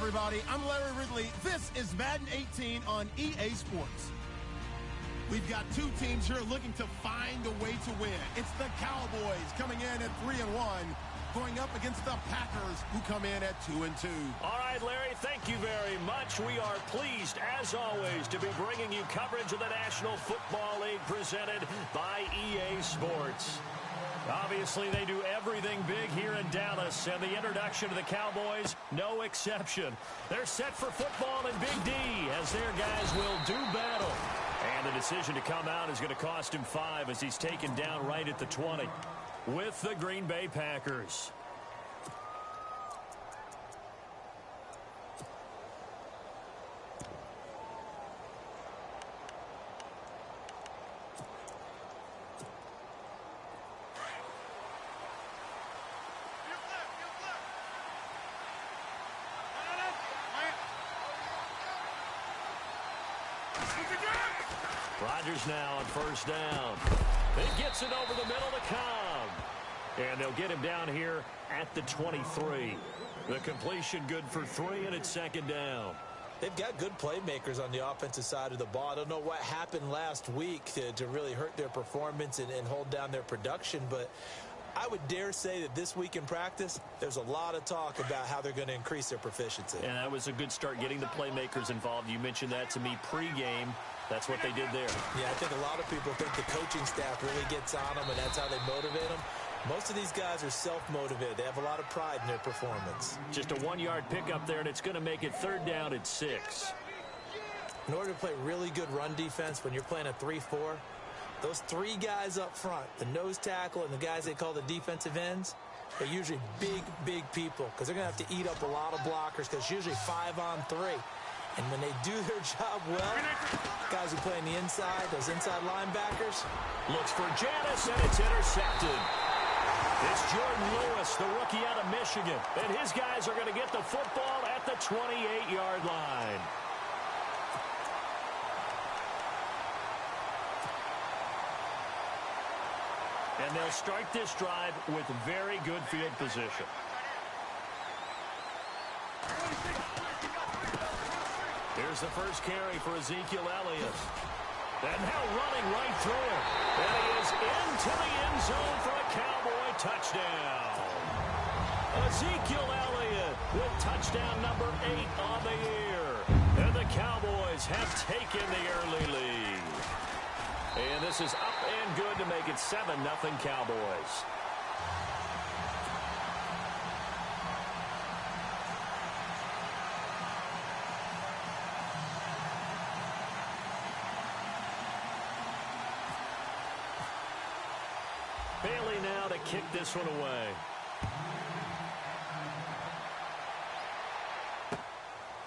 everybody. I'm Larry Ridley. This is Madden 18 on EA Sports. We've got two teams here looking to find a way to win. It's the Cowboys coming in at 3-1, going up against the Packers, who come in at 2-2. All right, Larry, thank you very much. We are pleased, as always, to be bringing you coverage of the National Football League presented by EA Sports. Obviously, they do everything big here in Dallas, and the introduction to the Cowboys, no exception. They're set for football in Big D, as their guys will do battle. And the decision to come out is going to cost him 5 as he's taken down right at the 20 with the Green Bay Packers. Rodgers now on first down. It gets it over the middle to Cobb. And they'll get him down here at the 23. The completion good for 3, and it's second down. They've got good playmakers on the offensive side of the ball. I don't know what happened last week to really hurt their performance and hold down their production, but I would dare say that this week in practice, there's a lot of talk about how they're going to increase their proficiency. And that was a good start getting the playmakers involved. You mentioned that to me pregame. That's what they did there. Yeah, I think a lot of people think the coaching staff really gets on them, and that's how they motivate them. Most of these guys are self-motivated. They have a lot of pride in their performance. Just a 1-yard pickup there, and it's going to make it 3rd down at 6. In order to play really good run defense when you're playing a 3-4, those 3 guys up front, the nose tackle and the guys they call the defensive ends, they're usually big people because they're going to have to eat up a lot of blockers because it's usually 5 on 3. And when they do their job well, guys who play on the inside, those inside linebackers. Looks for Janis, and it's intercepted. It's Jordan Lewis, the rookie out of Michigan. And his guys are going to get the football at the 28-yard line. And they'll start this drive with very good field position. Here's the first carry for Ezekiel Elliott. And now running right through him. And he is into the end zone for a Cowboy touchdown. Ezekiel Elliott with touchdown number 8 on the year. And the Cowboys have taken the early lead. And this is up and good to make it 7-0 Cowboys. Bailey now to kick this one away.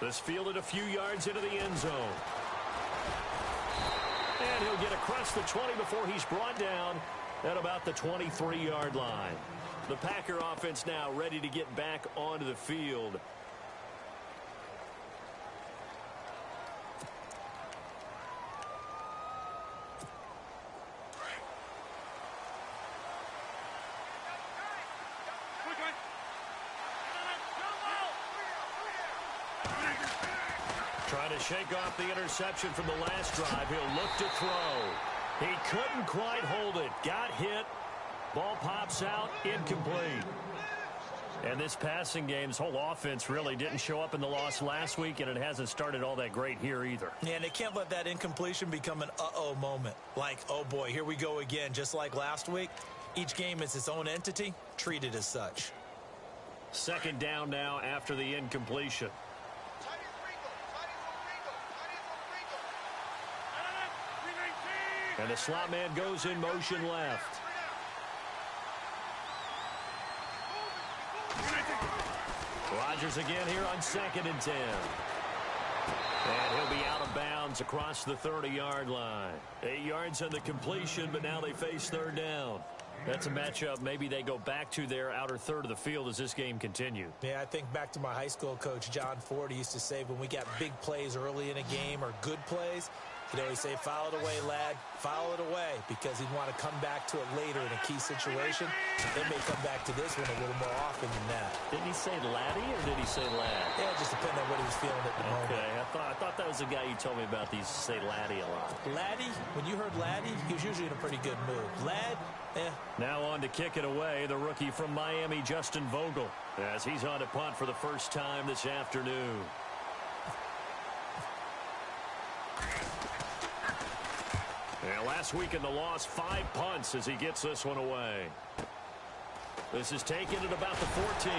This fielded a few yards into the end zone. And he'll get across the 20 before he's brought down at about the 23-yard line. The Packer offense now ready to get back onto the field. Trying to shake off the interception from the last drive. He'll look to throw. He couldn't quite hold it. Got hit. Ball pops out. Incomplete. And this passing game's whole offense really didn't show up in the loss last week, and it hasn't started all that great here either. Yeah, and they can't let that incompletion become an uh-oh moment. Like, oh boy, here we go again. Just like last week, each game is its own entity, treated as such. Second down now after the incompletion. And the slot man goes in motion left. Rodgers again here on 2nd and 10. And he'll be out of bounds across the 30-yard line. 8 yards on the completion, but now they face 3rd down. That's a matchup maybe they go back to their outer third of the field as this game continues. Yeah, I think back to my high school coach, John Ford. He used to say when we got big plays early in a game or good plays, You know, he say, file it away, lad. File it away, because he'd want to come back to it later in a key situation. They may come back to this one a little more often than that. Didn't he say laddie or did he say lad? Yeah, it just depends on what he was feeling at the moment. Okay, I thought that was the guy you told me about. These say laddie a lot. Laddie, when you heard laddie, he was usually in a pretty good mood. Lad, Now on to kick it away, the rookie from Miami, Justin Vogel, as he's on to punt for the first time this afternoon. And last week in the loss, 5 punts as he gets this one away. This is taken at about the 14.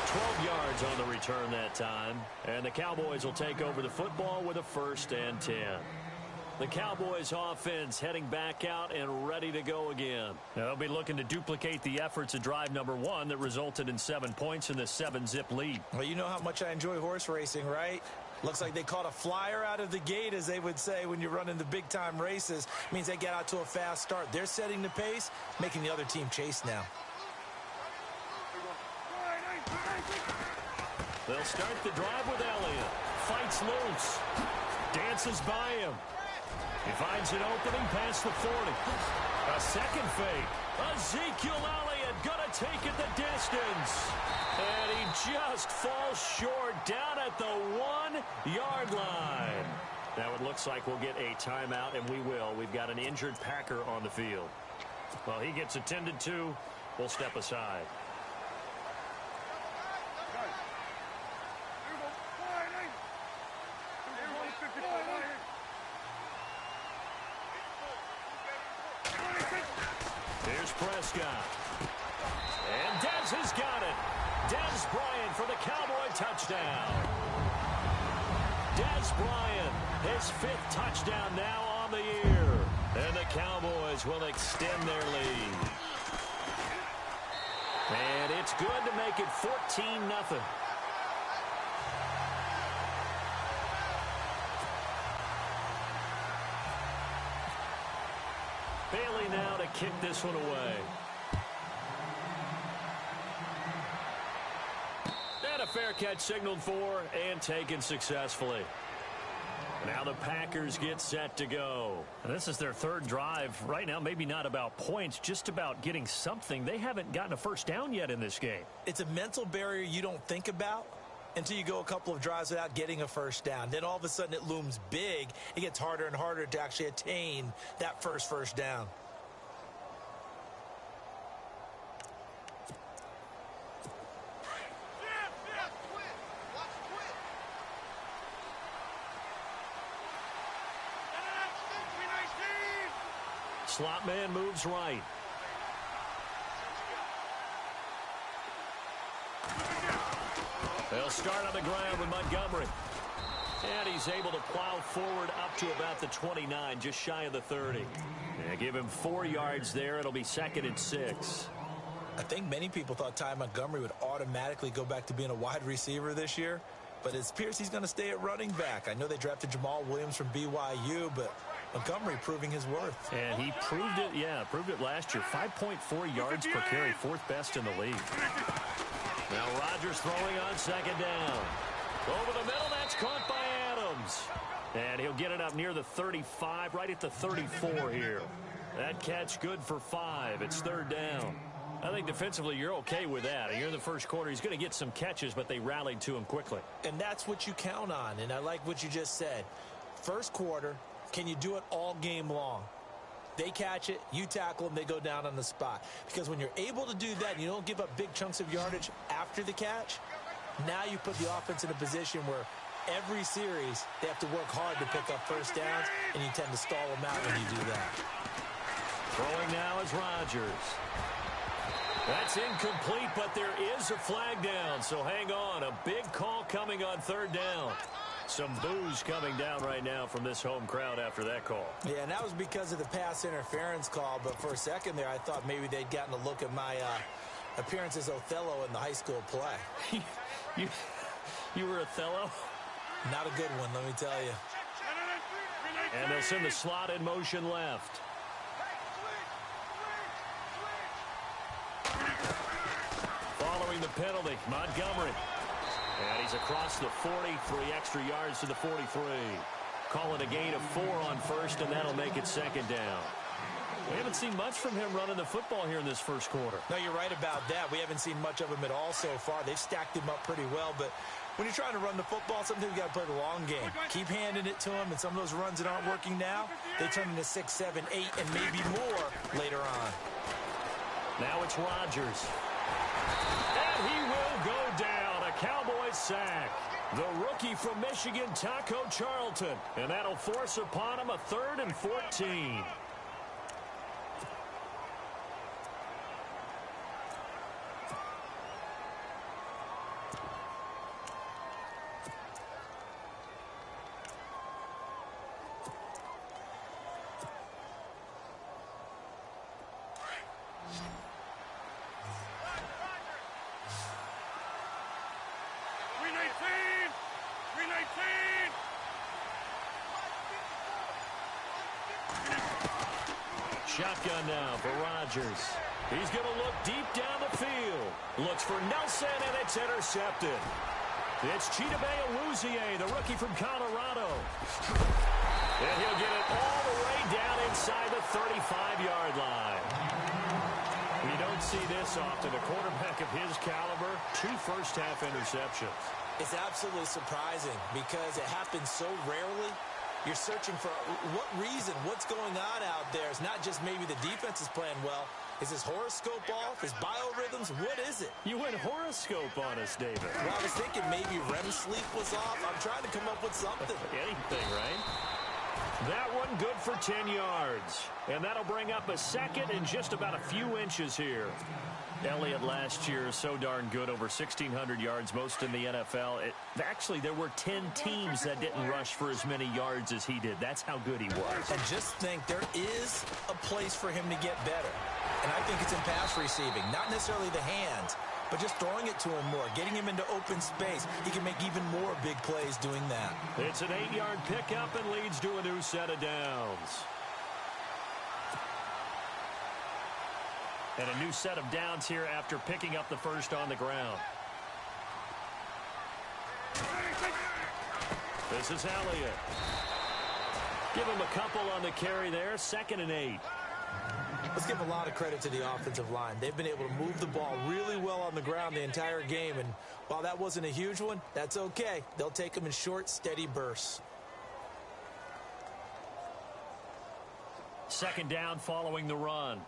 12 yards on the return that time. And the Cowboys will take over the football with a 1st and 10. The Cowboys offense heading back out and ready to go again. They'll be looking to duplicate the efforts of drive number 1 that resulted in 7 points in the 7-zip lead. Well, you know how much I enjoy horse racing, right? Looks like they caught a flyer out of the gate, as they would say when you're running the big-time races. Means they get out to a fast start. They're setting the pace, making the other team chase now. They'll start the drive with Elliott. Fights loose. Dances by him. He finds an opening past the 40. A second fake. Ezekiel Elliott gonna take it the distance. And he just falls short down at the 1-yard line. Now it looks like we'll get a timeout, and we will. We've got an injured Packer on the field. Well, he gets attended to. We'll step aside. Here's Prescott. And Dez has got it. Dez Bryant for the Cowboy touchdown. Dez Bryant, his 5th touchdown now on the year. And the Cowboys will extend their lead. And it's good to make it 14-0. Bailey now to kick this one away. And a fair catch signaled for and taken successfully. Now the Packers get set to go. And this is their 3rd drive. Right now, maybe not about points, just about getting something. They haven't gotten a first down yet in this game. It's a mental barrier you don't think about until you go a couple of drives without getting a first down. Then all of a sudden it looms big. It gets harder and harder to actually attain that first down. Slot man moves right. They'll start on the ground with Montgomery. And he's able to plow forward up to about the 29, just shy of the 30. Yeah, give him 4 yards there. It'll be 2nd and 6. I think many people thought Ty Montgomery would automatically go back to being a wide receiver this year. But it appears he's going to stay at running back. I know they drafted Jamal Williams from BYU, but Montgomery proving his worth. And he proved it, proved it last year. 5.4 yards per carry, 4th best in the league. Now Rodgers throwing on 2nd down. Over the middle, that's caught by Adams. And he'll get it up near the 35, right at the 34 here. That catch good for 5. It's 3rd down. I think defensively you're okay with that. Here in the first quarter, he's going to get some catches, but they rallied to him quickly. And that's what you count on, and I like what you just said. First quarter, can you do it all game long? They catch it, you tackle them, they go down on the spot. Because when you're able to do that and you don't give up big chunks of yardage after the catch, now you put the offense in a position where every series they have to work hard to pick up first downs, and you tend to stall them out when you do that. Throwing now is Rodgers. That's incomplete, but there is a flag down, so hang on. A big call coming on 3rd down. Some boos coming down right now from this home crowd after that call. Yeah, and that was because of the pass interference call, but for a second there I thought maybe they'd gotten a look at my appearance as Othello in the high school play. You were Othello? Not a good one, let me tell you. And they'll send the slot in motion left. Following the penalty, Montgomery. And he's across the 40, 3 extra yards to the 43. Call it a gain of 4 on first, and that'll make it second down. We haven't seen much from him running the football here in this first quarter. No, you're right about that. We haven't seen much of him at all so far. They've stacked him up pretty well, but when you're trying to run the football, sometimes you got to play the long game. Keep handing it to him, and some of those runs that aren't working now, they turn into 6, 7, 8, and maybe more later on. Now it's Rodgers. And he will go down. A Cowboys sack. The rookie from Michigan, Taco Charlton. And that'll force upon him a 3rd and 14. Shotgun now for Rodgers. He's going to look deep down the field. Looks for Nelson, and it's intercepted. It's Chidobe Awuzie, the rookie from Colorado. And he'll get it all the way down inside the 35-yard line. We don't see this often. A quarterback of his caliber, 2 first-half interceptions. It's absolutely surprising because it happens so rarely. You're searching for what reason, what's going on out there. It's not just maybe the defense is playing well. Is his horoscope off? His biorhythms? What is it? You went horoscope on us, David. Well, I was thinking maybe REM sleep was off. I'm trying to come up with something. Anything, right? That one good for 10 yards. And that'll bring up a second and just about a few inches here. Elliott last year so darn good, over 1,600 yards, most in the NFL. Actually, there were 10 teams that didn't rush for as many yards as he did. That's how good he was. And just think, there is a place for him to get better. And I think it's in pass receiving. Not necessarily the hands, but just throwing it to him more, getting him into open space. He can make even more big plays doing that. It's an 8-yard pickup and leads to a new set of downs. And a new set of downs here after picking up the first on the ground. This is Elliott. Give him a couple on the carry there. 2nd and 8. Let's give a lot of credit to the offensive line. They've been able to move the ball really well on the ground the entire game. And while that wasn't a huge one, that's okay. They'll take them in short, steady bursts. 2nd down following the run.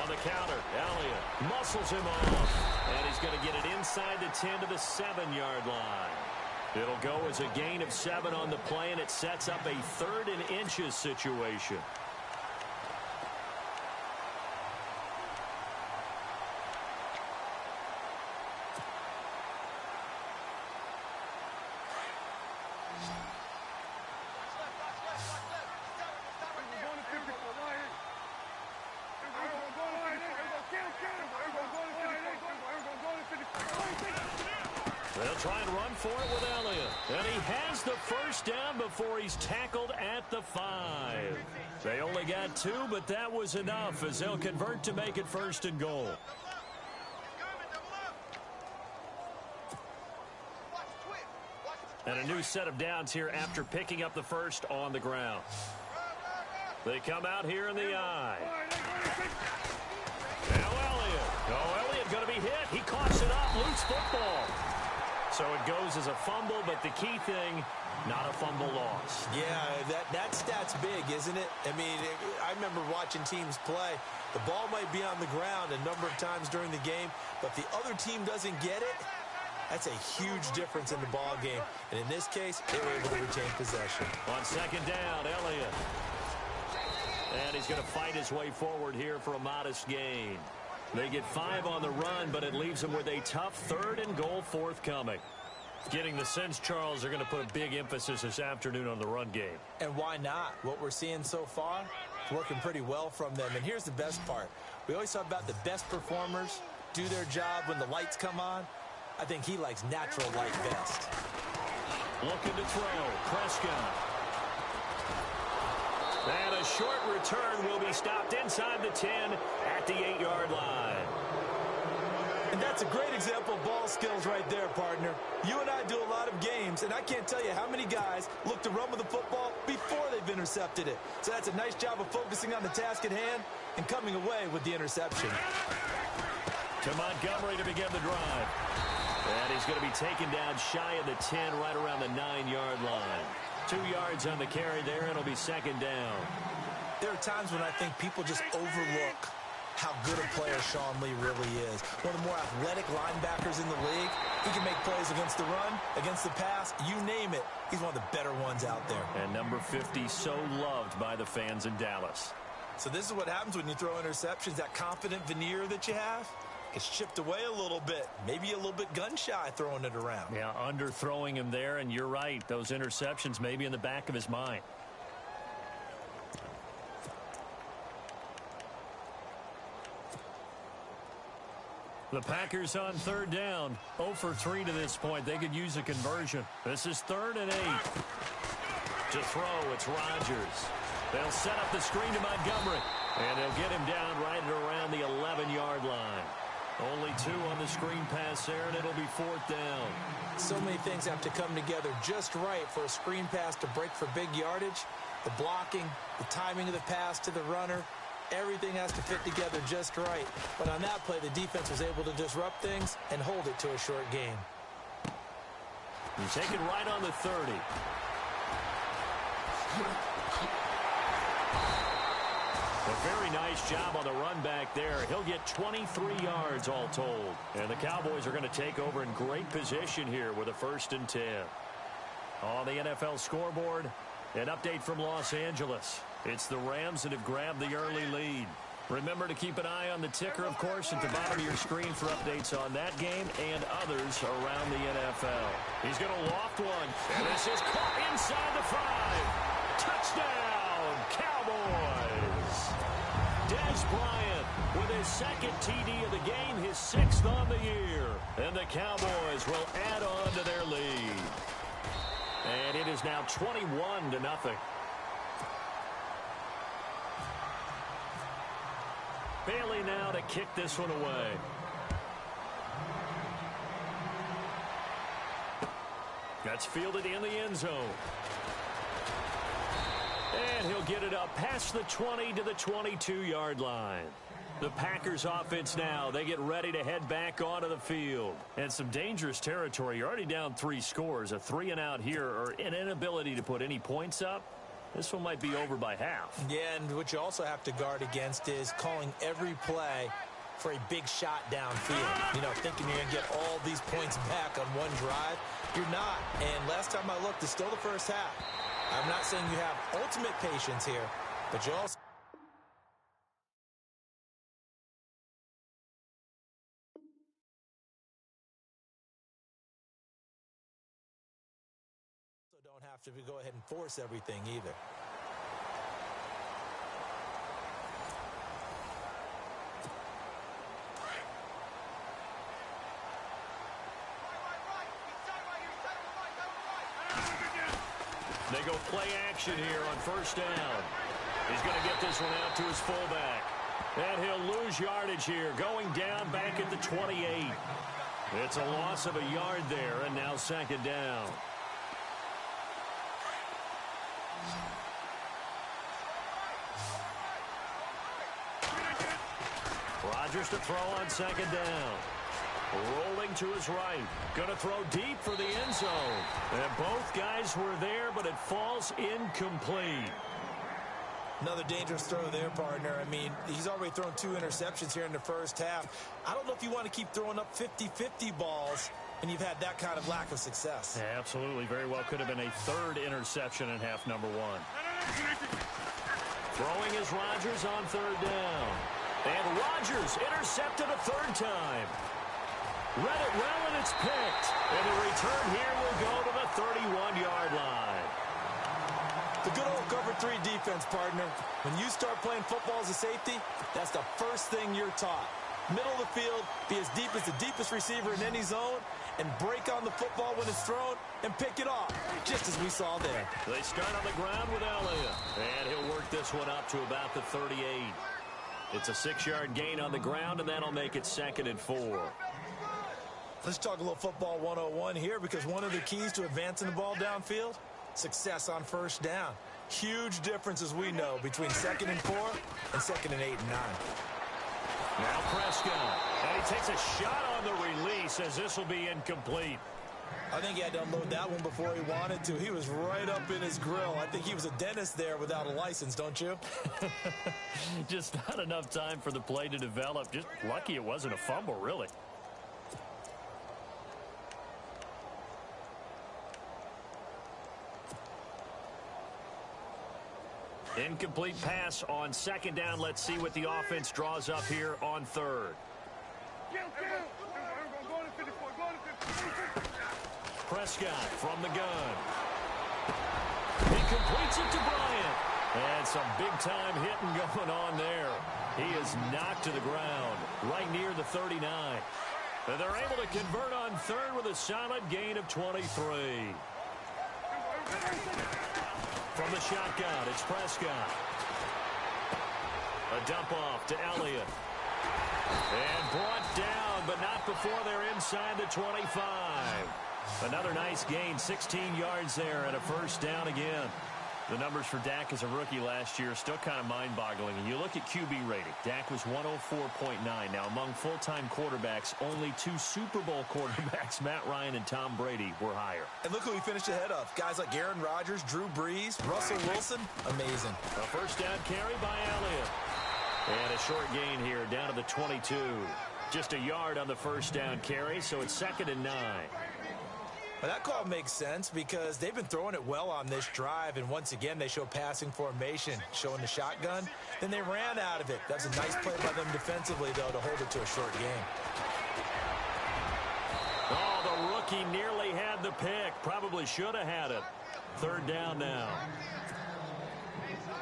On the counter, Elliott muscles him off. And he's going to get it inside the 10 to the 7-yard line. It'll go as a gain of 7 on the play, and it sets up a 3rd and inches situation. They'll try and run for it with Elliott. And he has the first down before he's tackled at the 5. They only got 2, but that was enough as they'll convert to make it 1st and goal. And a new set of downs here after picking up the first on the ground. They come out here in the eye. Now Elliott. Oh, Elliott going to be hit. He coughs it up. Loose football. So it goes as a fumble, but the key thing, not a fumble loss. Yeah, that stat's big, isn't it? I mean, I remember watching teams play. The ball might be on the ground a number of times during the game, but if the other team doesn't get it, that's a huge difference in the ball game. And in this case, they were able to retain possession. On 2nd down, Elliott. And he's going to fight his way forward here for a modest gain. They get 5 on the run, but it leaves them with a tough 3rd and goal forthcoming. Getting the sense, Charles, they're going to put a big emphasis this afternoon on the run game. And why not? What we're seeing so far is working pretty well from them. And here's the best part. We always talk about the best performers do their job when the lights come on. I think he likes natural light best. Looking to throw. Prescott. And a short return will be stopped inside the 10 at the 8-yard line. And that's a great example of ball skills right there, partner. You and I do a lot of games, and I can't tell you how many guys look to run with the football before they've intercepted it. So that's a nice job of focusing on the task at hand and coming away with the interception. To Montgomery to begin the drive. And he's going to be taken down shy of the 10, right around the 9-yard line. 2 yards on the carry there, and it'll be second down. There are times when I think people just overlook how good a player Sean Lee really is. One of the more athletic linebackers in the league. He can make plays against the run, against the pass, you name it. He's one of the better ones out there. And number 50, so loved by the fans in Dallas. So this is what happens when you throw interceptions. That confident veneer that you have gets chipped away a little bit. Maybe a little bit gun-shy throwing it around. Yeah, underthrowing him there, and you're right. Those interceptions may be in the back of his mind. The Packers on third down. 0 for 3 to this point. They could use a conversion. This is 3rd and 8. To throw, it's Rodgers. They'll set up the screen to Montgomery. And they'll get him down right at around the 11-yard line. Only 2 on the screen pass there, and it'll be 4th down. So many things have to come together just right for a screen pass to break for big yardage. The blocking, the timing of the pass to the runner. Everything has to fit together just right. But on that play, the defense was able to disrupt things and hold it to a short game. You take it right on the 30. A very nice job on the run back there. He'll get 23 yards all told. And the Cowboys are going to take over in great position here with a 1st and 10. On the NFL scoreboard, an update from Los Angeles. It's the Rams that have grabbed the early lead. Remember to keep an eye on the ticker, of course, at the bottom of your screen for updates on that game and others around the NFL. He's going to loft one, and this is caught inside the 5. Touchdown, Cowboys! Dez Bryant with his 2nd TD of the game, his 6th on the year. And the Cowboys will add on to their lead. And it is now 21-0. Bailey now to kick this one away. That's fielded in the end zone. And he'll get it up past the 20 to the 22-yard line. The Packers offense now, they get ready to head back onto the field. And some dangerous territory. You're already down 3 scores. A 3-and-out here, or an inability to put any points up. This one might be over by half. Yeah, and what you also have to guard against is calling every play for a big shot downfield. You know, thinking you're going to get all these points back on one drive. You're not. And last time I looked, it's still the first half. I'm not saying you have ultimate patience here, but you also don't have to go ahead and force everything either. They go play action here on 1st down. He's going to get this one out to his fullback. And he'll lose yardage here, going down back at the 28. It's a loss of a yard there, and now 2nd down. Rodgers to throw on 2nd down. Rolling to his right. Going to throw deep for the end zone. And both guys were there, but it falls incomplete. Another dangerous throw there, partner. I mean, he's already thrown 2 interceptions here in the first half. I don't know if you want to keep throwing up 50-50 balls and you've had that kind of lack of success. Yeah, absolutely. Very well could have been a 3rd interception in half number 1. Throwing is Rodgers on 3rd down. And Rodgers intercepted a 3rd time. Read it well, and it's picked. And the return here will go to the 31-yard line. The good old cover 3 defense, partner. When you start playing football as a safety, that's the first thing you're taught. Middle of the field, be as deep as the deepest receiver in any zone, and break on the football when it's thrown and pick it off, just as we saw there. They start on the ground with Elliott. And he'll work this one up to about the 38. It's a 6-yard gain on the ground, and that'll make it 2nd and 4. Let's talk a little football 101 here, because one of the keys to advancing the ball downfield, success on first down. Huge difference, as we know, between 2nd and 4 and 2nd and 8 and 9. Now Prescott. And he takes a shot on the release, as this will be incomplete. I think he had to unload that one before he wanted to. He was right up in his grill. I think he was a dentist there without a license, don't you? Just not enough time for the play to develop. Just lucky it wasn't a fumble, really. Incomplete pass on 2nd down. Let's see what the offense draws up here on 3rd. Prescott from the gun. He completes it to Bryant. And some big-time hitting going on there. He is knocked to the ground right near the 39. And they're able to convert on 3rd with a solid gain of 23. From the shotgun, it's Prescott. A dump off to Elliott. And brought down, but not before they're inside the 25. Another nice gain, 16 yards there, and a first down again. The numbers for Dak as a rookie last year are still kind of mind-boggling. And you look at QB rating. Dak was 104.9. Now, among full-time quarterbacks, only 2 Super Bowl quarterbacks, Matt Ryan and Tom Brady, were higher. And look who he finished ahead of. Guys like Aaron Rodgers, Drew Brees, Russell Wilson. Amazing. A first down carry by Elliott. And a short gain here down to the 22. Just a yard on the first down carry, so it's 2nd and 9. Well, that call makes sense because they've been throwing it well on this drive, and once again they show passing formation, showing the shotgun. Then they ran out of it. That's a nice play by them defensively, though, to hold it to a short game. Oh, the rookie nearly had the pick. Probably should have had it. 3rd down now.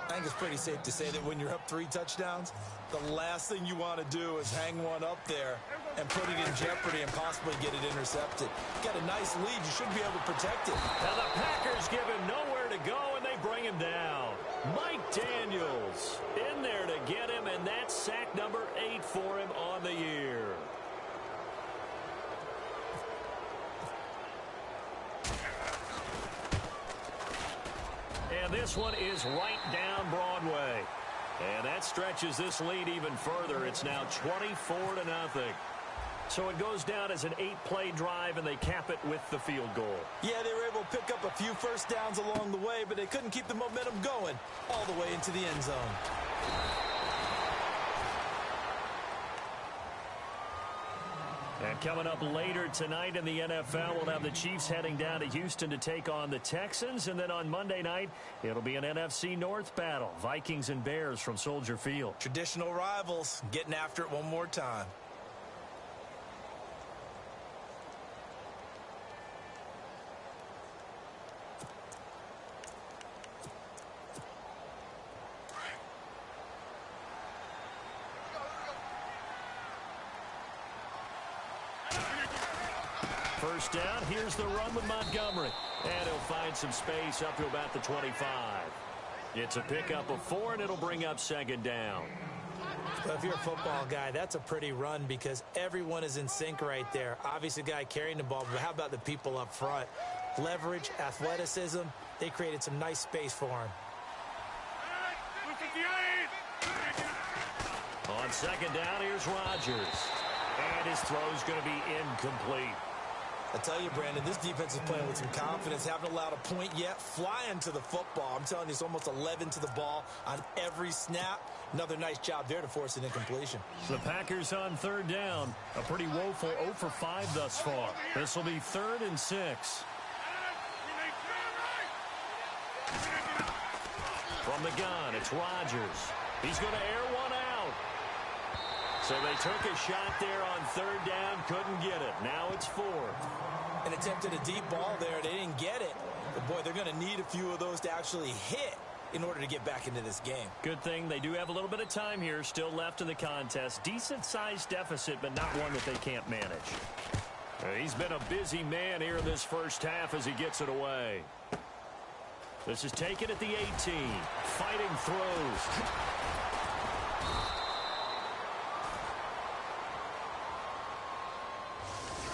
I think it's pretty safe to say that when you're up 3 touchdowns, the last thing you want to do is hang one up there and put it in jeopardy and possibly get it intercepted. Got a nice lead. You should be able to protect it. And the Packers give him nowhere to go, and they bring him down. Mike Daniels in there to get him, and that's sack number 8 for him on the year. And this one is right down Broadway. And that stretches this lead even further. It's now 24-0. So it goes down as an 8-play drive, and they cap it with the field goal. Yeah, they were able to pick up a few first downs along the way, but they couldn't keep the momentum going all the way into the end zone. And coming up later tonight in the NFL, we'll have the Chiefs heading down to Houston to take on the Texans. And then on Monday night, it'll be an NFC North battle. Vikings and Bears from Soldier Field. Traditional rivals getting after it one more time. First down, here's the run with Montgomery. And he'll find some space up to about the 25. It's a pickup of 4, and it'll bring up 2nd down. Well, if you're a football guy, that's a pretty run because everyone is in sync right there. Obviously, the guy carrying the ball, but how about the people up front? Leverage, athleticism, they created some nice space for him. On 2nd down, here's Rodgers. And his throw's going to be incomplete. I tell you, Brandon, this defense is playing with some confidence. Haven't allowed a point yet. Flying to the football. I'm telling you, it's almost 11 to the ball on every snap. Another nice job there to force an incompletion. The Packers on 3rd down. A pretty woeful 0 for 5 thus far. This will be 3rd and 6. From the gun, it's Rodgers. He's going to air one out. So they took a shot there on 3rd down, couldn't get it. Now it's 4th. And attempted a deep ball there. They didn't get it. But, boy, they're going to need a few of those to actually hit in order to get back into this game. Good thing they do have a little bit of time here still left in the contest. Decent-sized deficit, but not one that they can't manage. He's been a busy man here in this first half as he gets it away. This is taken at the 18. Fighting throws.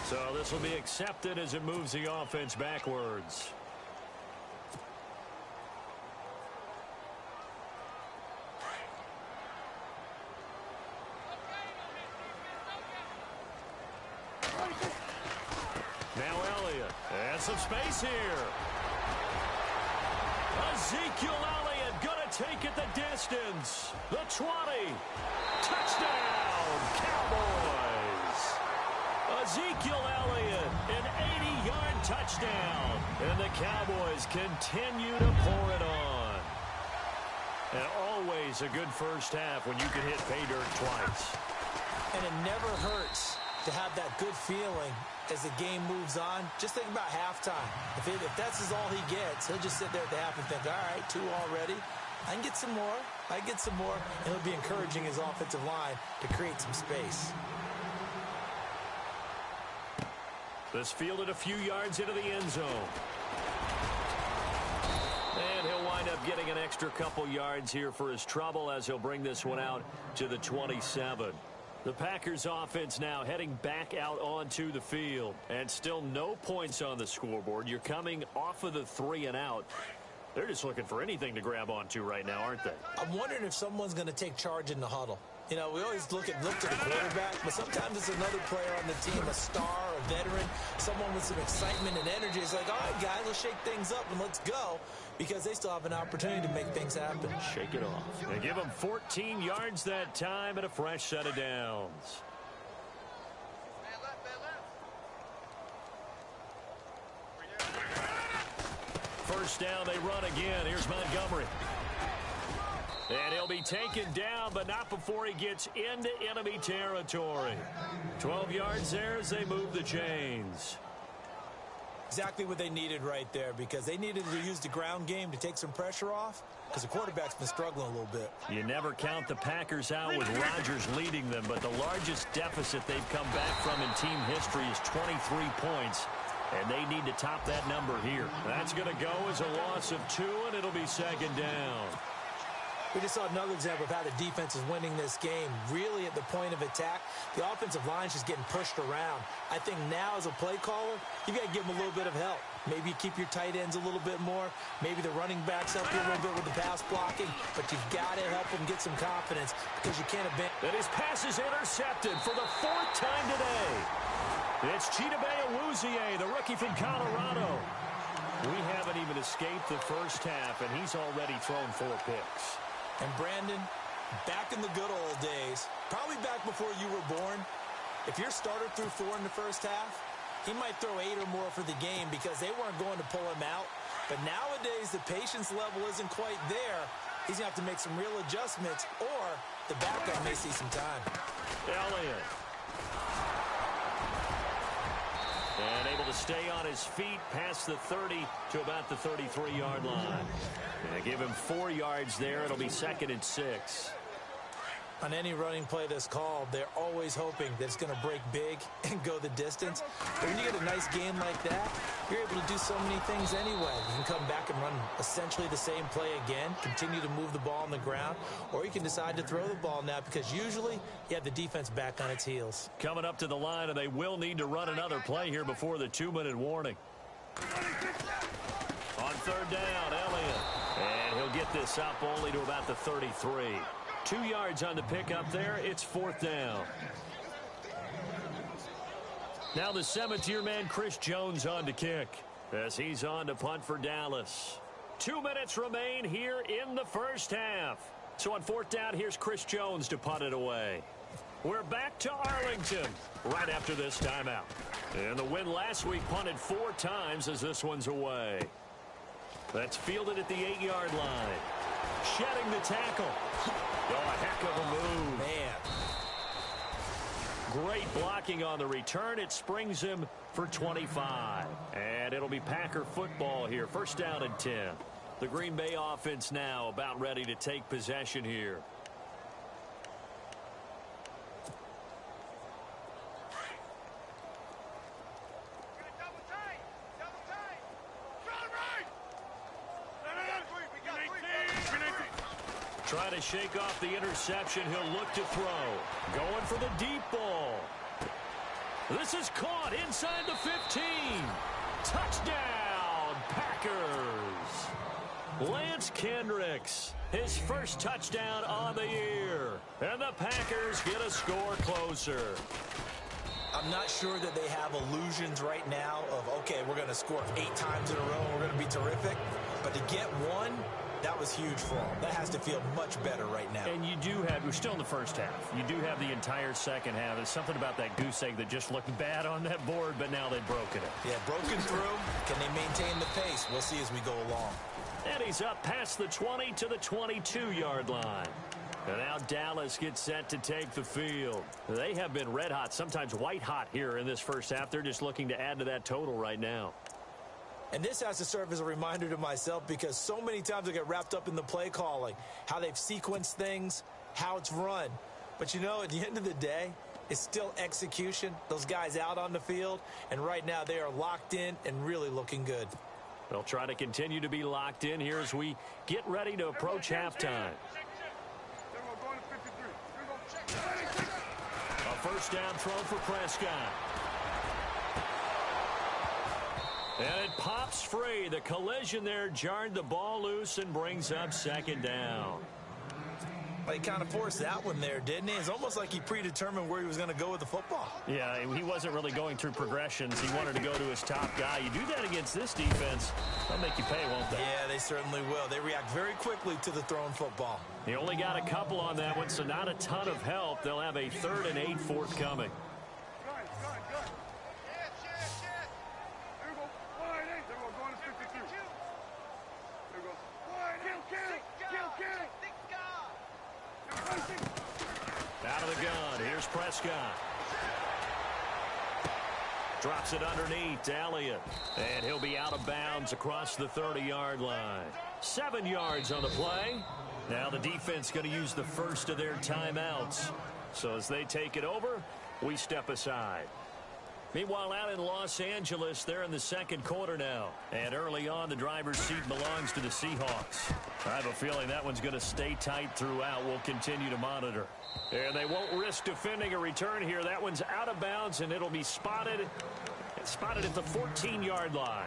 So this will be accepted as it moves the offense backwards. Now Elliott. And some space here. Ezekiel Elliott going to take it the distance. The 20. Touchdown, Cowboys. Ezekiel Elliott, an 80-yard touchdown. And the Cowboys continue to pour it on. And always a good first half when you can hit pay dirt twice. And it never hurts to have that good feeling as the game moves on. Just think about halftime. If that's all he gets, he'll just sit there at the half and think, all right, 2 already. I can get some more. I can get some more. And he'll be encouraging his offensive line to create some space. This fielded a few yards into the end zone. And he'll wind up getting an extra couple yards here for his trouble as he'll bring this one out to the 27. The Packers offense now heading back out onto the field. And still no points on the scoreboard. You're coming off of the 3 and out. They're just looking for anything to grab onto right now, aren't they? I'm wondering if someone's going to take charge in the huddle. You know, we always look to the quarterback, but sometimes it's another player on the team, a star, a veteran, someone with some excitement and energy. It's like, all right, guys, let's shake things up and let's go, because they still have an opportunity to make things happen. Shake it off. They give them 14 yards that time and a fresh set of downs. First down, they run again. Here's Montgomery. And he'll be taken down, but not before he gets into enemy territory. 12 yards there as they move the chains. Exactly what they needed right there, because they needed to use the ground game to take some pressure off, because the quarterback's been struggling a little bit. You never count the Packers out with Rodgers leading them, but the largest deficit they've come back from in team history is 23 points, and they need to top that number here. That's going to go as a loss of 2, and it'll be second down. We just saw another example of how the defense is winning this game. Really at the point of attack, the offensive line's just getting pushed around. I think now as a play caller, you got to give them a little bit of help. Maybe you keep your tight ends a little bit more. Maybe the running backs help you a little bit with the pass blocking. But you've got to help them get some confidence, because you can't abandon. And his pass is intercepted for the 4th time today. It's Chidobe Awuzie, the rookie from Colorado. We haven't even escaped the first half, and he's already thrown 4 picks. And Brandon, back in the good old days, probably back before you were born, if your starter threw 4 in the first half, he might throw 8 or more for the game, because they weren't going to pull him out. But nowadays, the patience level isn't quite there. He's going to have to make some real adjustments, or the backup may see some time. Elliott. And able to stay on his feet past the 30 to about the 33-yard line. And give him 4 yards there. It'll be 2nd and 6. On any running play that's called, they're always hoping that it's going to break big and go the distance. But when you get a nice game like that, you're able to do so many things anyway. You can come back and run essentially the same play again, continue to move the ball on the ground, or you can decide to throw the ball now, because usually you have the defense back on its heels. Coming up to the line, and they will need to run another play here before the 2-minute warning. On 3rd down, Elliott. And he'll get this up only to about the 33. 2 yards on the pickup there. It's 4th down. Now the Cemeteer man, Chris Jones, on to kick, as he's on to punt for Dallas. 2 minutes remain here in the first half. So on 4th down, here's Chris Jones to punt it away. We're back to Arlington right after this timeout. And the win last week punted 4 times as this one's away. That's fielded at the 8-yard line. Shedding the tackle. Oh, a heck of a move. Man. Great blocking on the return. It springs him for 25. And it'll be Packer football here. 1st down and 10. The Green Bay offense now about ready to take possession here. Trying to shake off the interception. He'll look to throw. Going for the deep ball. This is caught inside the 15. Touchdown, Packers. Lance Kendricks, his first touchdown on the year. And the Packers get a score closer. I'm not sure that they have illusions right now of, okay, we're going to score 8 times in a row and we're going to be terrific. But to get one, that was huge for them. That has to feel much better right now. And you do have, we're still in the first half. You do have the entire second half. There's something about that goose egg that just looked bad on that board, but now they've broken it. Yeah, broken through. Can they maintain the pace? We'll see as we go along. And he's up past the 20 to the 22-yard line. And now Dallas gets set to take the field. They have been red hot, sometimes white hot here in this first half. They're just looking to add to that total right now. And this has to serve as a reminder to myself because so many times I get wrapped up in the play calling, how they've sequenced things, how it's run. But, you know, at the end of the day, it's still execution. Those guys out on the field, and right now they are locked in and really looking good. They'll try to continue to be locked in here as we get ready to approach halftime. A first down throw for Prescott. And it pops free. The collision there jarred the ball loose and brings up second down. Well, he kind of forced that one there, didn't he? It's almost like he predetermined where he was going to go with the football. Yeah, he wasn't really going through progressions. He wanted to go to his top guy. You do that against this defense, they'll make you pay, won't they? Yeah, they certainly will. They react very quickly to the thrown football. He only got a couple on that one, so not a ton of help. They'll have a 3rd and 8 forthcoming. Out of the gun, here's Prescott. Drops it underneath to Elliott. And he'll be out of bounds across the 30-yard line. 7 yards on the play. Now the defense going to use the first of their timeouts. So as they take it over, we step aside. Meanwhile, out in Los Angeles, they're in the second quarter now. And early on, the driver's seat belongs to the Seahawks. I have a feeling that one's going to stay tight throughout. We'll continue to monitor. And they won't risk defending a return here. That one's out of bounds, and it'll be spotted. It's spotted at the 14-yard line.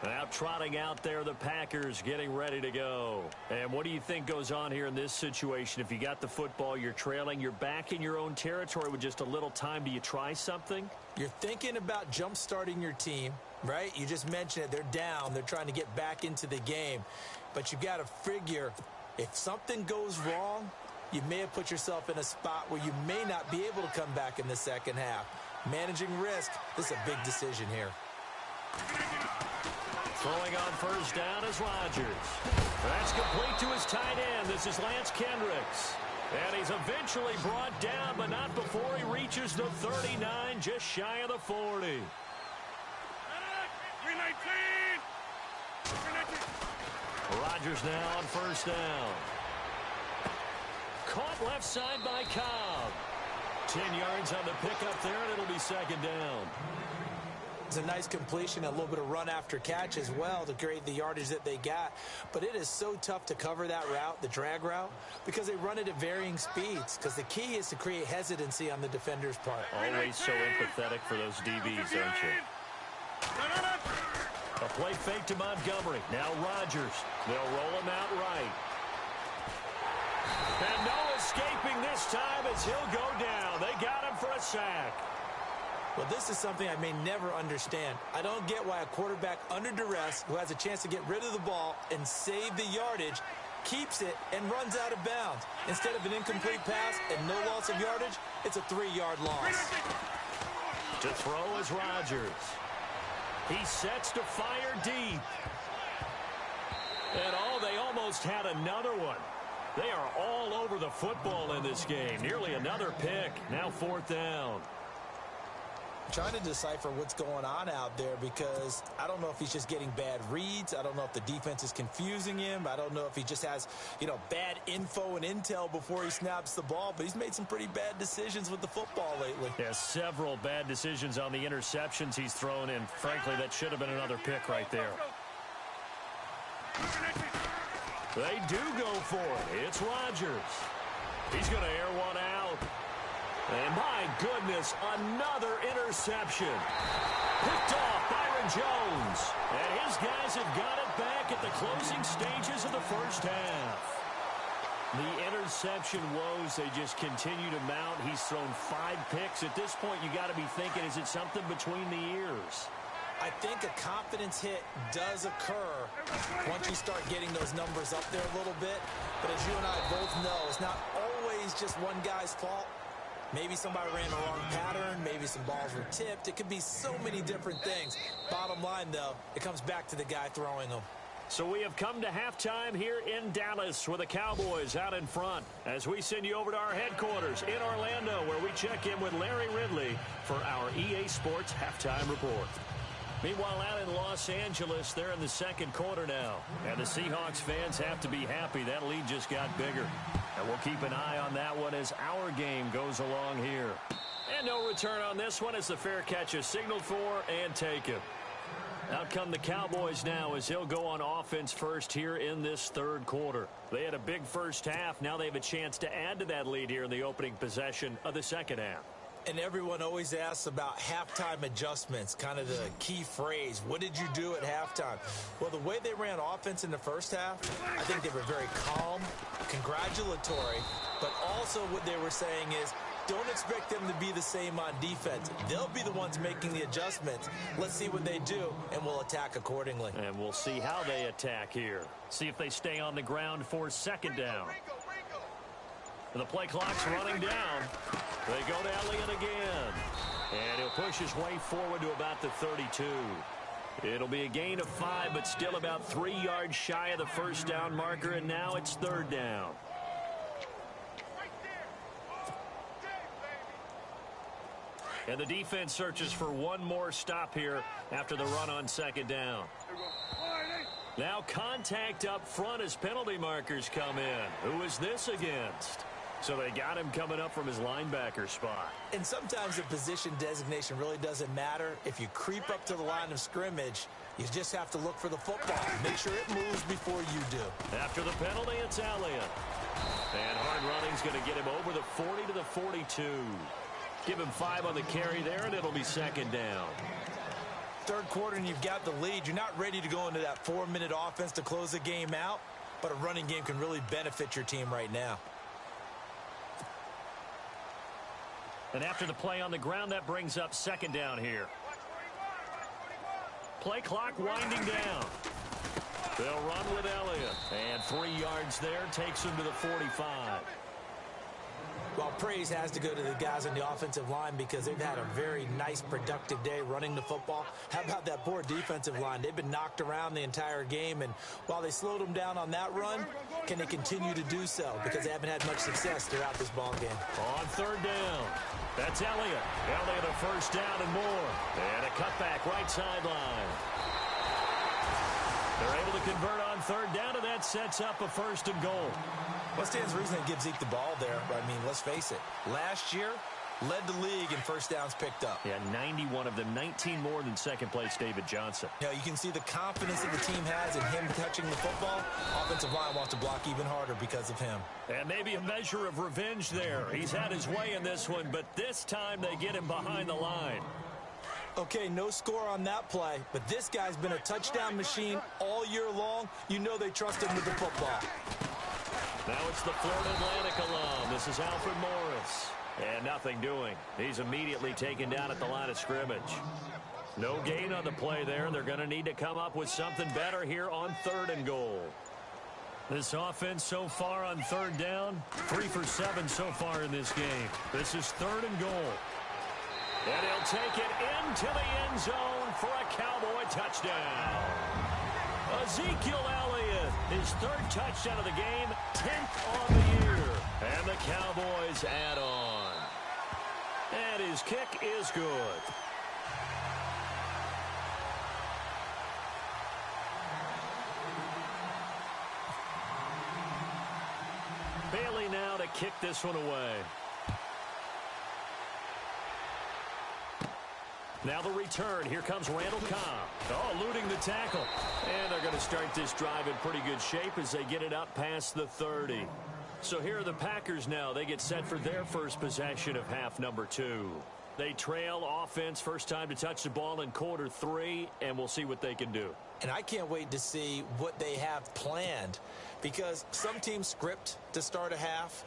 Now trotting out there, the Packers getting ready to go. And what do you think goes on here in this situation? If you got the football, you're trailing, you're back in your own territory with just a little time. Do you try something? You're thinking about jump-starting your team, right? You just mentioned it. They're down. They're trying to get back into the game. But you got to figure if something goes wrong, you may have put yourself in a spot where you may not be able to come back in the second half. Managing risk, this is a big decision here. Throwing on first down is Rodgers. That's complete to his tight end. This is Lance Kendricks. And he's eventually brought down, but not before he reaches the 39, just shy of the 40. Rodgers now on first down. Caught left side by Cobb. 10 yards on the pickup there, and it'll be second down. It's a nice completion, a little bit of run after catch as well to create the yardage that they got. But it is so tough to cover that route, the drag route, because they run it at varying speeds. Because the key is to create hesitancy on the defender's part. Always so empathetic for those DBs, aren't you? A play fake to Montgomery. Now Rodgers. They'll roll him out right. And no escaping this time as he'll go down. They got him for a sack. Well, this is something I may never understand. I don't get why a quarterback under duress who has a chance to get rid of the ball and save the yardage keeps it and runs out of bounds. Instead of an incomplete pass and no loss of yardage, it's a 3-yard loss. To throw is Rodgers. He sets to fire deep. And they almost had another one. They are all over the football in this game. Nearly another pick. Now 4th down. Trying to decipher what's going on out there because I don't know if he's just getting bad reads. I don't know if the defense is confusing him. I don't know if he just has, bad info and intel before he snaps the ball. But he's made some pretty bad decisions with the football lately. Yeah, several bad decisions on the interceptions he's thrown in. Frankly, that should have been another pick right there. They do go for it. It's Rodgers. He's going to air one out. And my goodness, another interception. Picked off Byron Jones. And his guys have got it back at the closing stages of the first half. The interception woes, they just continue to mount. He's thrown 5 picks. At this point, you got to be thinking, is it something between the ears? I think a confidence hit does occur once you start getting those numbers up there a little bit. But as you and I both know, it's not always just one guy's fault. Maybe somebody ran the wrong pattern. Maybe some balls were tipped. It could be so many different things. Bottom line, though, it comes back to the guy throwing them. So we have come to halftime here in Dallas with the Cowboys out in front as we send you over to our headquarters in Orlando where we check in with Larry Ridley for our EA Sports Halftime Report. Meanwhile, out in Los Angeles, they're in the second quarter now. And the Seahawks fans have to be happy. That lead just got bigger. And we'll keep an eye on that one as our game goes along here. And no return on this one as the fair catch is signaled for and taken. Out come the Cowboys now as he'll go on offense first here in this third quarter. They had a big first half. Now they have a chance to add to that lead here in the opening possession of the second half. And everyone always asks about halftime adjustments, kind of the key phrase. What did you do at halftime? Well, the way they ran offense in the first half, I think they were very calm, congratulatory, but also what they were saying is, don't expect them to be the same on defense. They'll be the ones making the adjustments. Let's see what they do, and we'll attack accordingly. And we'll see how they attack here. See if they stay on the ground for second down. The play clock's running down. They go to Elliott again. And he'll push his way forward to about the 32. It'll be a gain of 5, but still about 3 yards shy of the first down marker, and now it's third down. And the defense searches for one more stop here after the run on second down. Now contact up front as penalty markers come in. Who is this against? So they got him coming up from his linebacker spot. And sometimes the position designation really doesn't matter. If you creep up to the line of scrimmage, you just have to look for the football. Make sure it moves before you do. After the penalty, it's Elliott. And hard running's going to get him over the 40 to the 42. Give him 5 on the carry there, and it'll be second down. Third quarter, and you've got the lead. You're not ready to go into that 4-minute offense to close the game out, but a running game can really benefit your team right now. And after the play on the ground, that brings up second down here. Play clock winding down. They'll run with Elliott. And 3 yards there takes him to the 45. Well, praise has to go to the guys on the offensive line because they've had a very nice, productive day running the football. How about that poor defensive line? They've been knocked around the entire game, and while they slowed them down on that run, can they continue to do so? Because they haven't had much success throughout this ball game. On third down, that's Elliott. Elliott a first down and more. And a cutback right sideline. They're able to convert on third down, and that sets up a first and goal. What stands to reason to give Zeke the ball there? I mean, let's face it. Last year, led the league in first downs picked up. Yeah, 91 of them, 19 more than second-place David Johnson. You know, you can see the confidence that the team has in him touching the football. Offensive line wants to block even harder because of him. And maybe a measure of revenge there. He's had his way in this one, but this time they get him behind the line. Okay, no score on that play, but this guy's been a touchdown machine all year long. You know they trust him with the football. Now it's the Florida Atlantic alum. This is Alfred Morris. And nothing doing. He's immediately taken down at the line of scrimmage. No gain on the play there. They're going to need to come up with something better here on third and goal. This offense so far on third down, 3 for 7 so far in this game. This is third and goal. And he'll take it into the end zone for a Cowboy touchdown. Ezekiel Elliott, his third touchdown of the game, 10th on the year. And the Cowboys add on. And his kick is good. Bailey now to kick this one away. Now the return. Here comes Randall Cobb. Oh, eluding the tackle. And they're going to start this drive in pretty good shape as they get it up past the 30. So here are the Packers now. They get set for their first possession of half number 2. They trail offense, first time to touch the ball in quarter 3, and we'll see what they can do. And I can't wait to see what they have planned, because some teams script to start a half.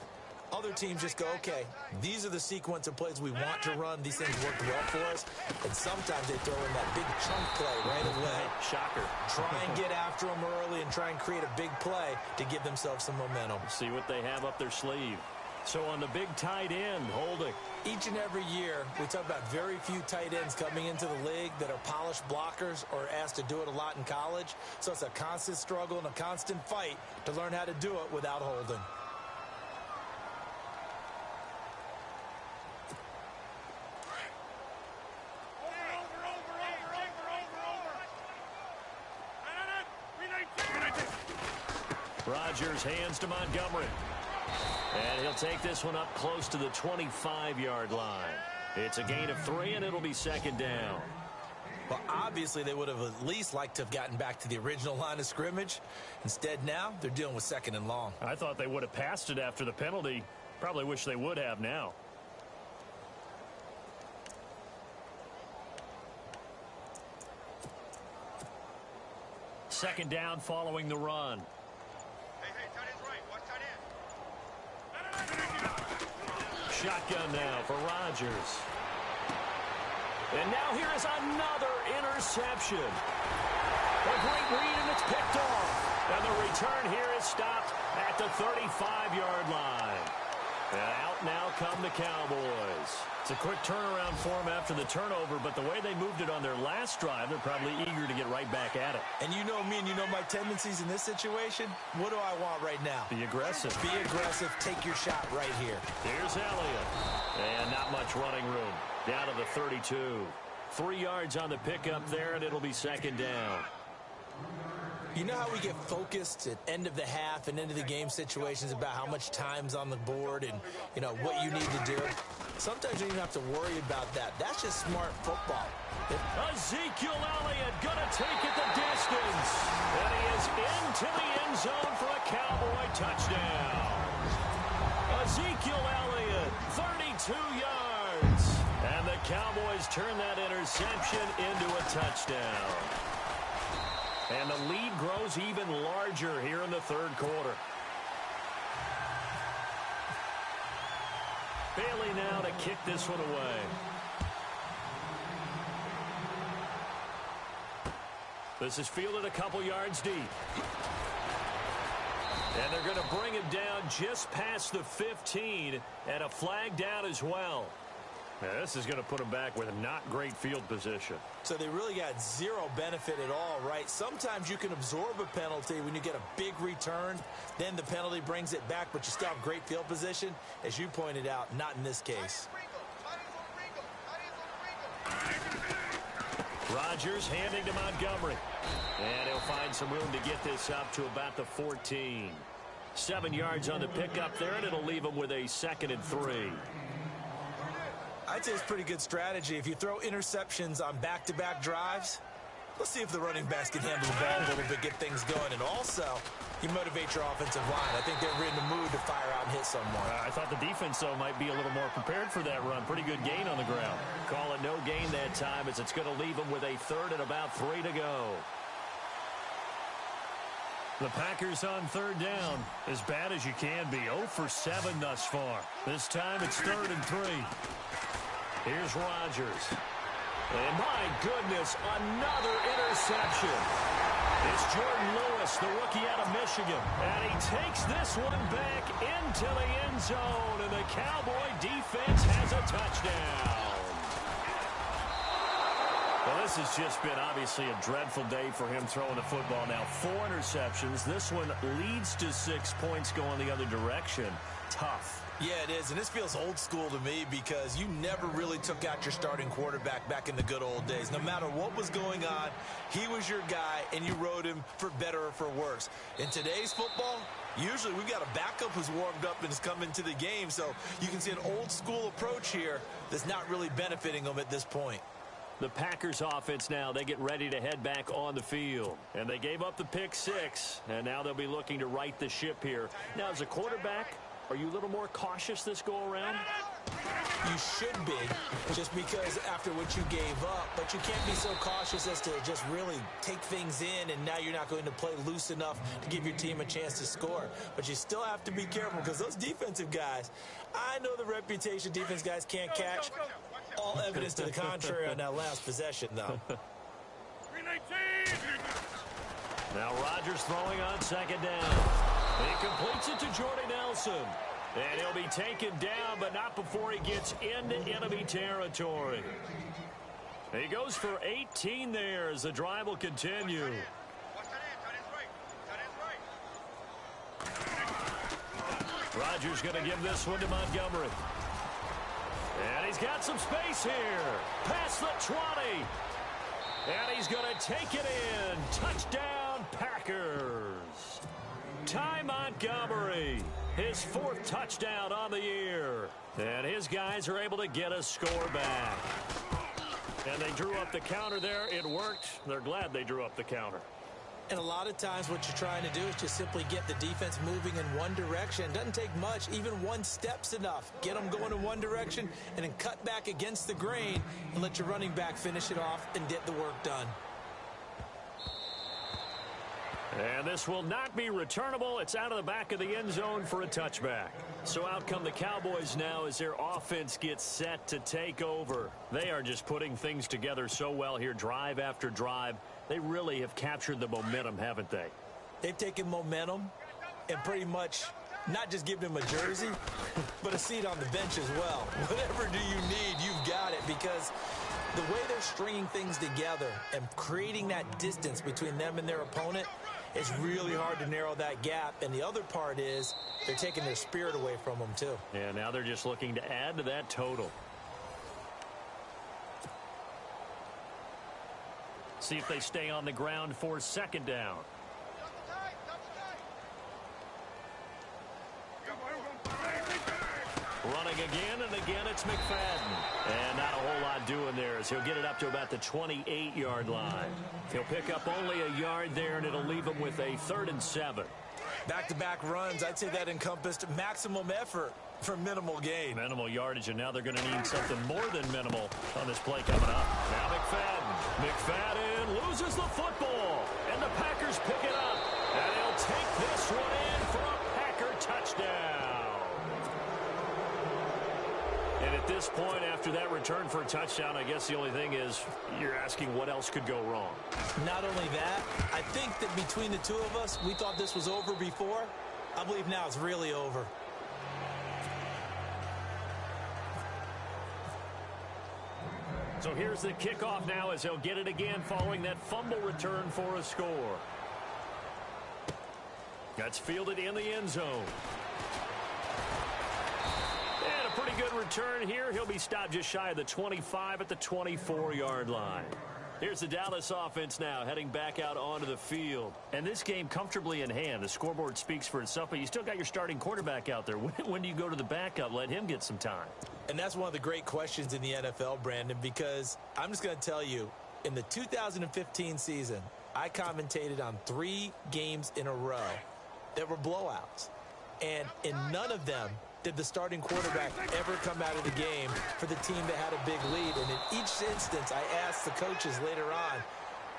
Other teams just go, okay, these are the sequence of plays we want to run. These things work well for us. And sometimes they throw in that big chunk play right away. Shocker. Try and get after them early and try and create a big play to give themselves some momentum. See what they have up their sleeve. So on the big tight end, holding. Each and every year, we talk about very few tight ends coming into the league that are polished blockers or asked to do it a lot in college. So it's a constant struggle and a constant fight to learn how to do it without holding. Rodgers hands to Montgomery. And he'll take this one up close to the 25-yard line. It's a gain of 3, and it'll be second down. Well, obviously, they would have at least liked to have gotten back to the original line of scrimmage. Instead, now, they're dealing with second and long. I thought they would have passed it after the penalty. Probably wish they would have now. Second down following the run. Shotgun now for Rodgers. And now here is another interception. A great read, and it's picked off. And the return here is stopped at the 35-yard line. And out now come the Cowboys. It's a quick turnaround for them after the turnover, but the way they moved it on their last drive, they're probably eager to get right back at it. And you know me, and you know my tendencies in this situation. What do I want right now? Be aggressive. Be aggressive. Take your shot right here. Here's Elliott. And not much running room. Down to the 32. 3 yards on the pickup there, and it'll be second down. You know how we get focused at end of the half and into the game situations about how much time's on the board and, you know, what you need to do? Sometimes you don't even have to worry about that. That's just smart football. Ezekiel Elliott gonna take it the distance. And he is into the end zone for a Cowboy touchdown. Ezekiel Elliott, 32 yards. And the Cowboys turn that interception into a touchdown. And the lead grows even larger here in the third quarter. Bailey now to kick this one away. This is fielded a couple yards deep. And they're going to bring him down just past the 15, and a flag down as well. Now, this is going to put them back with a not great field position. So they really got zero benefit at all, right? Sometimes you can absorb a penalty when you get a big return. Then the penalty brings it back, but you still have great field position. As you pointed out, not in this case. Rodgers handing to Montgomery. And he'll find some room to get this up to about the 14. 7 yards on the pickup there, and it'll leave him with a 2nd and 3. I'd say it's pretty good strategy. If you throw interceptions on back-to-back drives, let's see if the running backs can handle the ball a little bit, get things going. And also, you motivate your offensive line. I think they're in the mood to fire out and hit someone. I thought the defense, though, might be a little more prepared for that run. Pretty good gain on the ground. Call it no gain that time, as it's going to leave them with a 3rd and about 3 to go. The Packers on 3rd down, as bad as you can be. 0 for 7 thus far. This time it's 3rd and 3. Here's Rodgers. And my goodness, another interception. It's Jordan Lewis, the rookie out of Michigan. And he takes this one back into the end zone. And the Cowboy defense has a touchdown. Well, this has just been obviously a dreadful day for him throwing the football. Now 4 interceptions. This one leads to 6 points going the other direction. Tough. Yeah, it is, and this feels old school to me because you never really took out your starting quarterback back in the good old days. No matter what was going on, he was your guy, and you rode him for better or for worse. In today's football, usually we've got a backup who's warmed up and has come into the game, so you can see an old school approach here that's not really benefiting them at this point. The Packers offense now, they get ready to head back on the field. And they gave up the pick 6, and now they'll be looking to right the ship here. Now, as a quarterback, are you a little more cautious this go-around? You should be, just because after what you gave up, but you can't be so cautious as to just really take things in, and now you're not going to play loose enough to give your team a chance to score. But you still have to be careful, because those defensive guys, I know the reputation defense guys can't catch. All evidence to the contrary on that last possession, though. Now Rodgers throwing on second down. He completes it to Jordy Nelson. And he'll be taken down, but not before he gets into enemy territory. He goes for 18 there as the drive will continue. Rodgers going to give this one to Montgomery. And he's got some space here. Past the 20. And he's going to take it in. Touchdown, Packers. Ty Montgomery, his 4th touchdown on the year. And his guys are able to get a score back. And they drew up the counter there. It worked. They're glad they drew up the counter. And a lot of times what you're trying to do is just simply get the defense moving in one direction. It doesn't take much. Even one step's enough. Get them going in one direction and then cut back against the grain and let your running back finish it off and get the work done. And this will not be returnable. It's out of the back of the end zone for a touchback. So out come the Cowboys now as their offense gets set to take over. They are just putting things together so well here, drive after drive. They really have captured the momentum, haven't they? They've taken momentum and pretty much not just given him a jersey, but a seat on the bench as well. Whatever do you need, you've got it, because the way they're stringing things together and creating that distance between them and their opponent, it's really hard to narrow that gap. And the other part is they're taking their spirit away from them, too. Yeah, now they're just looking to add to that total. See if they stay on the ground for second down. Running again and again, it's McFadden. And not a whole lot doing there as he'll get it up to about the 28-yard line. He'll pick up only a yard there, and it'll leave him with a 3rd and 7. Back-to-back runs, I'd say that encompassed maximum effort for minimal gain. Minimal yardage, and now they're going to need something more than minimal on this play coming up. Now McFadden. McFadden loses the football, and the Packers pick it up. And he'll take this one in for a Packer touchdown. And at this point, after that return for a touchdown, I guess the only thing is you're asking what else could go wrong. Not only that, I think that between the two of us, we thought this was over before. I believe now it's really over. So here's the kickoff now as he'll get it again following that fumble return for a score. That's fielded in the end zone. And a pretty good return here. He'll be stopped just shy of the 25 at the 24-yard line. Here's the Dallas offense now heading back out onto the field. And this game comfortably in hand. The scoreboard speaks for itself, but you still got your starting quarterback out there. When do you go to the backup? Let him get some time. And that's one of the great questions in the NFL, Brandon, because I'm just going to tell you, in the 2015 season, I commentated on 3 games in a row that were blowouts. And in none of them did the starting quarterback ever come out of the game for the team that had a big lead. And in each instance, I asked the coaches later on,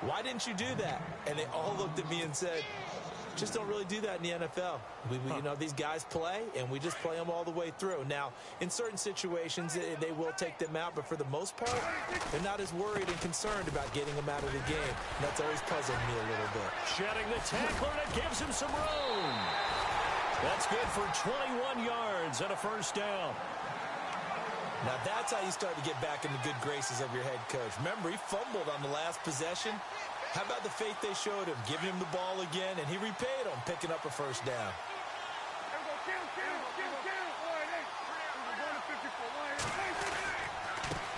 why didn't you do that? And they all looked at me and said, just don't really do that in the NFL. You know, these guys play, and we just play them all the way through. Now, in certain situations, they will take them out, but for the most part, they're not as worried and concerned about getting them out of the game. And that's always puzzled me a little bit. Shedding the tackler, and it gives him some room. That's good for 21 yards and a first down. Now, that's how you start to get back in the good graces of your head coach. Remember, he fumbled on the last possession. How about the faith they showed him, giving him the ball again, and he repaid them, picking up a first down.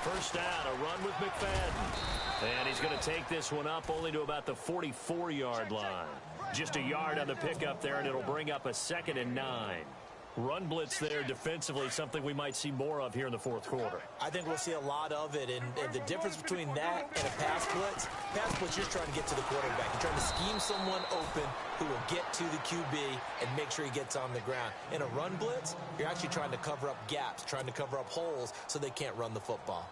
First down, a run with McFadden. And he's going to take this one up only to about the 44-yard line. Just a yard on the pickup there, and it'll bring up a 2nd and 9. Run blitz there defensively, something we might see more of here in the fourth quarter. I think we'll see a lot of it, and the difference between that and a pass blitz, you're trying to get to the quarterback. You're trying to scheme someone open who will get to the QB and make sure he gets on the ground. In a run blitz, you're actually trying to cover up gaps, trying to cover up holes so they can't run the football.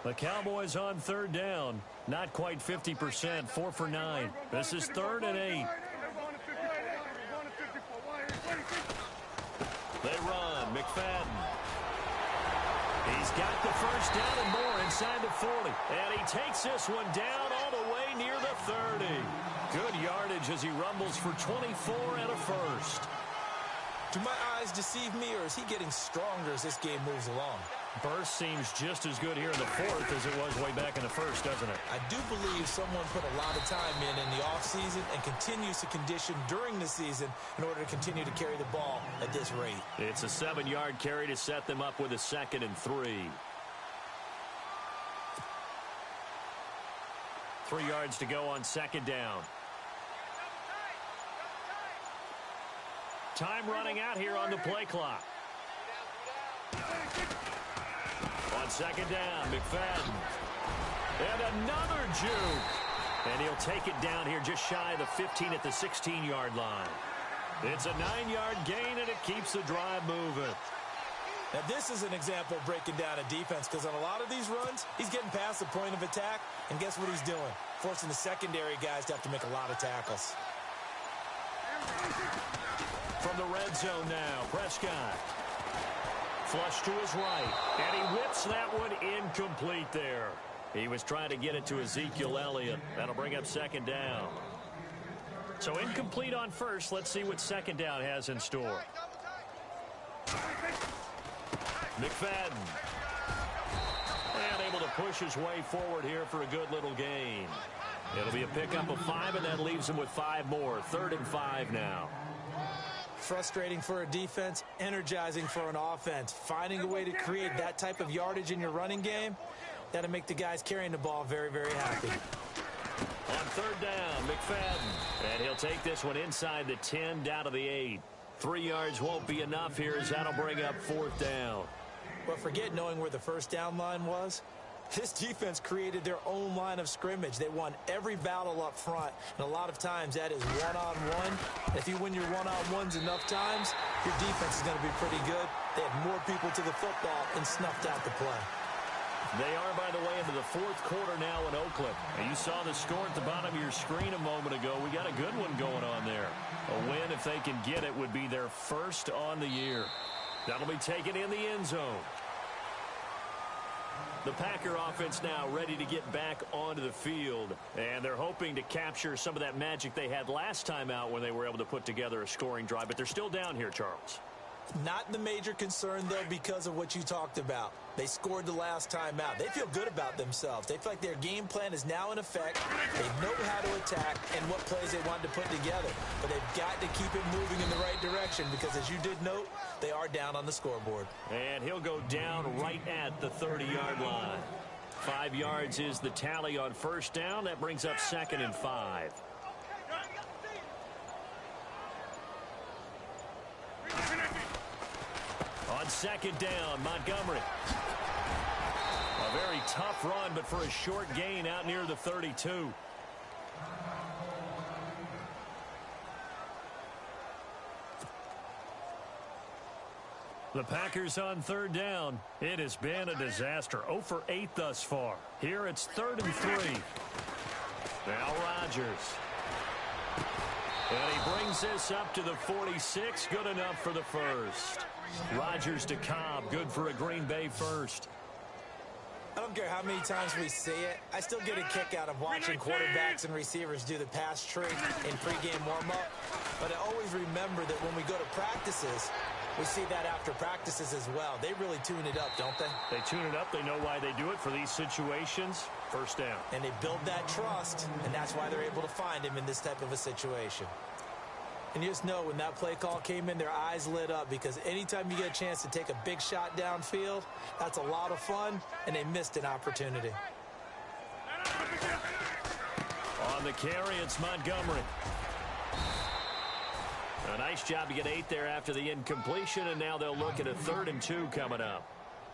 The Cowboys on third down. Not quite 50%, 4 for 9. This is 3rd and 8. They run. McFadden. He's got the first down and more inside the 40. And he takes this one down all the way near the 30. Good yardage as he rumbles for 24 and a first. Do my eyes deceive me, or is he getting stronger as this game moves along? Burst seems just as good here in the fourth as it was way back in the first, doesn't it? I do believe someone put a lot of time in the offseason and continues to condition during the season in order to continue to carry the ball at this rate. It's a 7-yard carry to set them up with a 2nd and 3. 3 yards to go on 2nd down. Time running out here on the play clock. On 2nd down, McFadden. And another juke. And he'll take it down here just shy of the 15 at the 16-yard line. It's a 9-yard gain, and it keeps the drive moving. Now, this is an example of breaking down a defense, because on a lot of these runs, he's getting past the point of attack, and guess what he's doing? Forcing the secondary guys to have to make a lot of tackles. From the red zone now, Prescott. Flush to his right, and he whips that one incomplete there. He was trying to get it to Ezekiel Elliott. That'll bring up 2nd down. So incomplete on first. Let's see what 2nd down has in store. McFadden. And able to push his way forward here for a good little gain. It'll be a pickup of 5, and that leaves him with 5 more. 3rd and 5 now. Frustrating for a defense, energizing for an offense. Finding a way to create that type of yardage in your running game, that'll make the guys carrying the ball very, very happy. On 3rd down, McFadden. And he'll take this one inside the 10, down to the 8. 3 yards won't be enough here as that'll bring up 4th down. But forget knowing where the first down line was. This defense created their own line of scrimmage. They won every battle up front, and a lot of times that is one-on-one. If you win your one-on-ones enough times, your defense is going to be pretty good. They had more people to the football and snuffed out the play. They are, by the way, into the 4th quarter now in Oakland. And you saw the score at the bottom of your screen a moment ago. We got a good one going on there. A win, if they can get it, would be their first on the year. That'll be taken in the end zone. The Packer offense now ready to get back onto the field, and they're hoping to capture some of that magic they had last time out when they were able to put together a scoring drive, but they're still down here, Charles. Not the major concern, though, because of what you talked about. They scored the last time out. They feel good about themselves. They feel like their game plan is now in effect. They know how to attack and what plays they want to put together. But they've got to keep it moving in the right direction because, as you did note, they are down on the scoreboard. And he'll go down right at the 30-yard line. 5 yards is the tally on first down. That brings up 2nd and 5. On 2nd down, Montgomery. A very tough run, but for a short gain out near the 32. The Packers on 3rd down. It has been a disaster. 0 for 8 thus far. Here it's 3rd and 3. Now Rodgers. And he brings this up to the 46. Good enough for the first. Rodgers to Cobb. Good for a Green Bay first. I don't care how many times we see it. I still get a kick out of watching quarterbacks and receivers do the pass trick in pregame warm-up. But I always remember that when we go to practices, we see that after practices as well. They really tune it up, don't they? They tune it up. They know why they do it for these situations. First down. And they build that trust, and that's why they're able to find him in this type of a situation. And you just know when that play call came in, their eyes lit up because anytime you get a chance to take a big shot downfield, that's a lot of fun, and they missed an opportunity. On the carry, it's Montgomery. A nice job to get 8 there after the incompletion, and now they'll look at a 3rd and 2 coming up.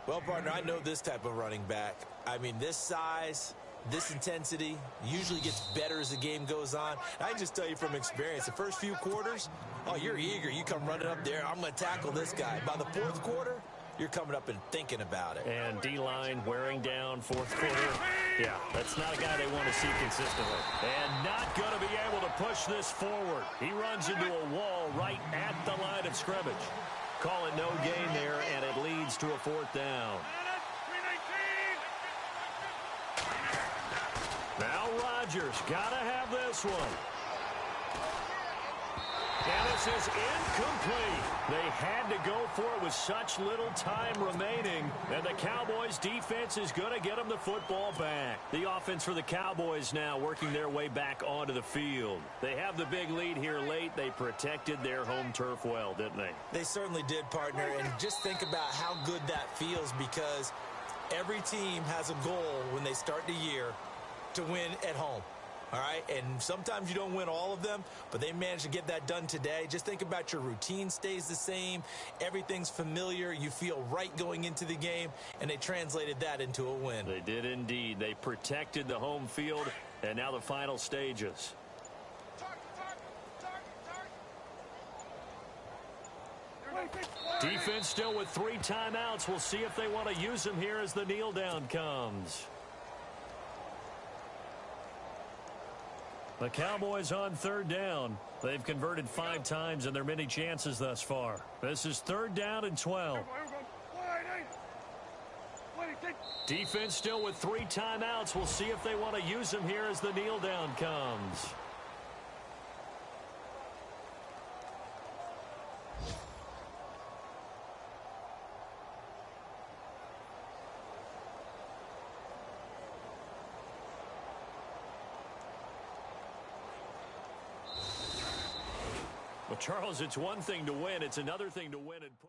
Well, partner, I know this type of running back. I mean, this size, this intensity usually gets better as the game goes on. I can just tell you from experience, the first few quarters, oh, you're eager. You come running up there, I'm going to tackle this guy. By the 4th quarter, you're coming up and thinking about it. And D-line wearing down 4th quarter. Yeah, that's not a guy they want to see consistently. And not going to be able to push this forward. He runs into a wall right at the line of scrimmage. Call it no gain there, and it leads to a 4th down. Now Rodgers got to have this one. And this is incomplete. They had to go for it with such little time remaining. And the Cowboys defense is going to get them the football back. The offense for the Cowboys now working their way back onto the field. They have the big lead here late. They protected their home turf well, didn't they? They certainly did, partner. And just think about how good that feels, because every team has a goal when they start the year to win at home. All right, and sometimes you don't win all of them, but they managed to get that done today. Just think about your routine stays the same. Everything's familiar. You feel right going into the game, and they translated that into a win. They did indeed. They protected the home field, and now the final stages. Defense still with 3 timeouts. We'll see if they want to use them here as the kneel down comes. The Cowboys on 3rd down. They've converted 5 times in their many chances thus far. This is 3rd down and 12. Defense still with 3 timeouts. We'll see if they want to use them here as the kneel down comes. Well, Charles, it's one thing to win. It's another thing to win and put